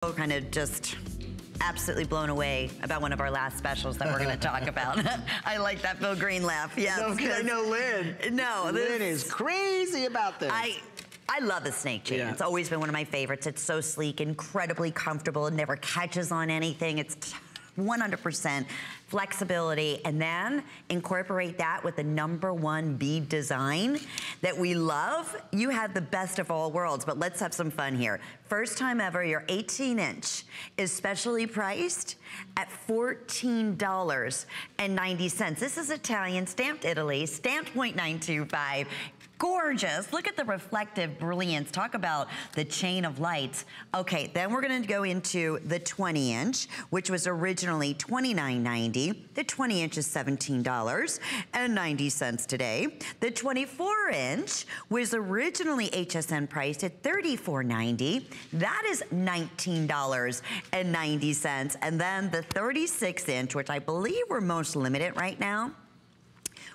Kind of just absolutely blown away about one of our last specials that we're going to talk about. I like that Bill Green laugh. Yes. No, because I know Lynn. No. Lynn is crazy about this. I love the snake chain. Yeah. It's always been one of my favorites. It's so sleek, incredibly comfortable. It never catches on anything. It's 100% flexibility, and then incorporate that with the #1 bead design that we love. You have the best of all worlds, but let's have some fun here. First time ever, your 18-inch is specially priced at $14.90. This is Italian, stamped Italy, stamped 0.925. Gorgeous. Look at the reflective brilliance. Talk about the chain of lights. Okay, then we're gonna go into the 20-inch, which was originally $29.90. The 20-inch is $17.90 today. The 24-inch was originally HSN priced at $34.90. That is $19.90. And then the 36-inch, which I believe we're most limited right now,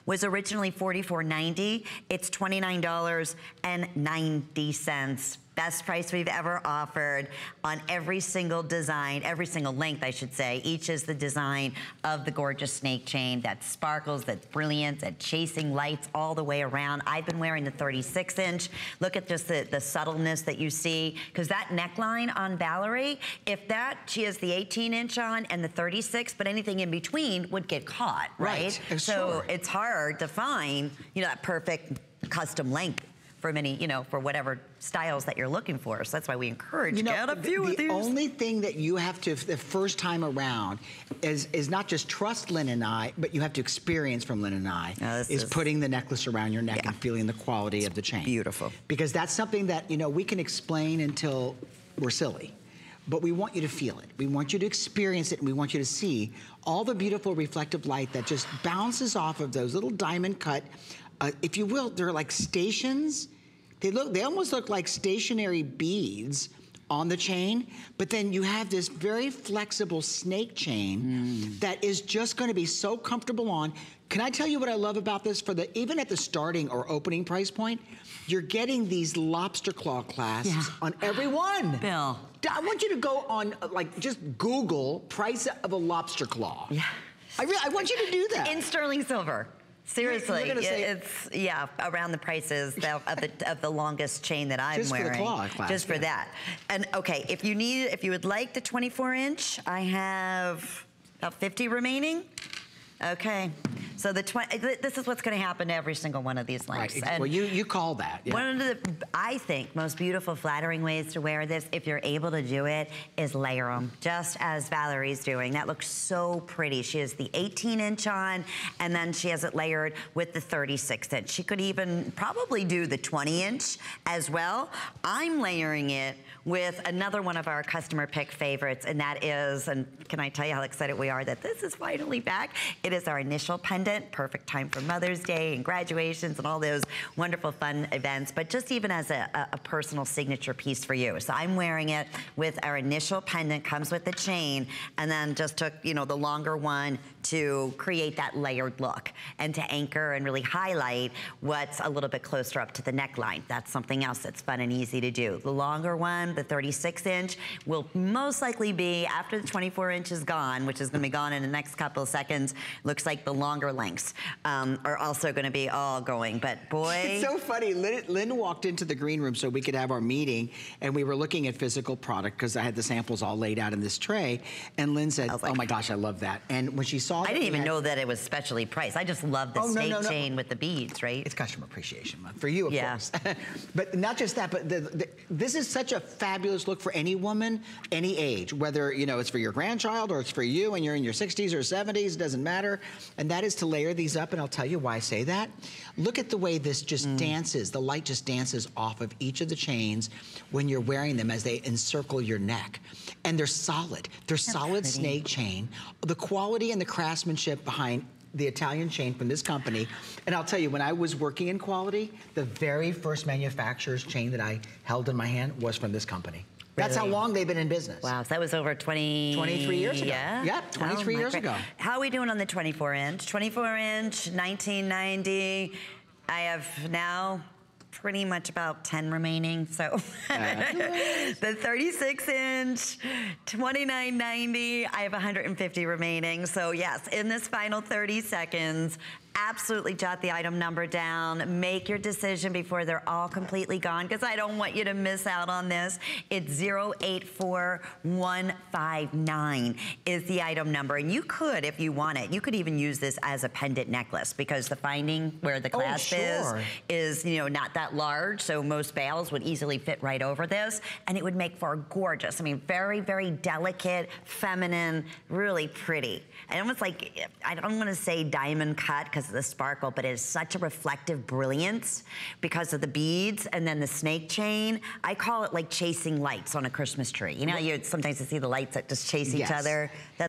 was originally $44.90. It's $29.90. Best price we've ever offered on every single design, every single length, I should say. Each is the design of the gorgeous snake chain that sparkles, that brilliance, that chasing lights all the way around. I've been wearing the 36-inch. Look at just the subtleness that you see, because that neckline on Valerie, if that, she has the 18-inch on and the 36, but anything in between would get caught, right? So it's hard to find, you know, that perfect custom length for many, you know, for whatever styles that you're looking for. So that's why we encourage, get a few of these. The only thing that you have to, the first time around, is not just trust Lynn and I, but you have to experience from Lynn and I, is putting the necklace around your neck and feeling the quality of the chain. Beautiful. Because that's something that, you know, we can explain until we're silly. But we want you to feel it. We want you to experience it, and we want you to see all the beautiful reflective light that just bounces off of those little diamond cut, if you will, they're like stations. They almost look like stationary beads on the chain, but then you have this very flexible snake chain that is just gonna be so comfortable on. Can I tell you what I love about this? Even at the starting or opening price point, you're getting these lobster claw clasps on every one. Bill. I want you to go on, like, just Google price of a lobster claw. Yeah. I want you to do that. In sterling silver. Seriously, it's around the prices of the longest chain that I'm wearing. Just for the claw class. Just for that. And okay, if you would like the 24-inch, I have about 50 remaining. Okay, so this is what's going to happen to every single one of these lengths. Right. Well, you call that. Yeah. One of the, I think, most beautiful, flattering ways to wear this, if you're able to do it, is layer them, just as Valerie's doing. That looks so pretty. She has the 18-inch on, and then she has it layered with the 36-inch. She could even probably do the 20-inch as well. I'm layering it with another one of our customer pick favorites, and that is, and can I tell you how excited we are that this is finally back? It is our initial pendant, perfect time for Mother's Day and graduations and all those wonderful fun events, but just even as a personal signature piece for you. So I'm wearing it with our initial pendant, comes with the chain, and then just took, you know, the longer one to create that layered look and to anchor and really highlight what's a little bit closer up to the neckline. That's something else that's fun and easy to do. The longer one, the 36-inch, will most likely be after the 24-inch is gone, which is gonna be gone in the next couple of seconds. Looks like the longer lengths are also gonna be all going, but boy. It's so funny, Lynn walked into the green room so we could have our meeting, and we were looking at physical product because I had the samples all laid out in this tray, and Lynn said, like, oh my gosh, I love that. And when she saw I didn't even know that it was specially priced. I just love the snake chain with the beads, right? It's Customer Appreciation Month, for you, of course. But not just that, but this is such a fabulous look for any woman, any age, whether, you know, it's for your grandchild or it's for you and you're in your 60s or 70s, it doesn't matter. And that is to layer these up, and I'll tell you why I say that. Look at the way this just dances. The light just dances off of each of the chains when you're wearing them as they encircle your neck. And they're solid. They're solid snake chain. The quality and the craftsmanship behind the Italian chain from this company. And I'll tell you, when I was working in quality, the very first manufacturer's chain that I held in my hand was from this company. Really? That's how long they've been in business. Wow, so that was over 23 years ago. Yeah, 23 years ago. How are we doing on the 24-inch? 24-inch, 1990. I have now pretty much about 10 remaining. So the 36-inch, $29.90. I have 150 remaining. So yes, in this final 30 seconds, absolutely jot the item number down. Make your decision before they're all completely gone, because I don't want you to miss out on this. It's 084159 is the item number. And you could, if you want it, you could even use this as a pendant necklace, because the finding where the clasp is, you know, not that large. So most veils would easily fit right over this, and it would make for a gorgeous, I mean, very, very delicate, feminine, really pretty. And almost like, I don't want to say diamond cut because of the sparkle, but it is such a reflective brilliance because of the beads and then the snake chain. I call it like chasing lights on a Christmas tree. You know, sometimes you see the lights that just chase each other. That's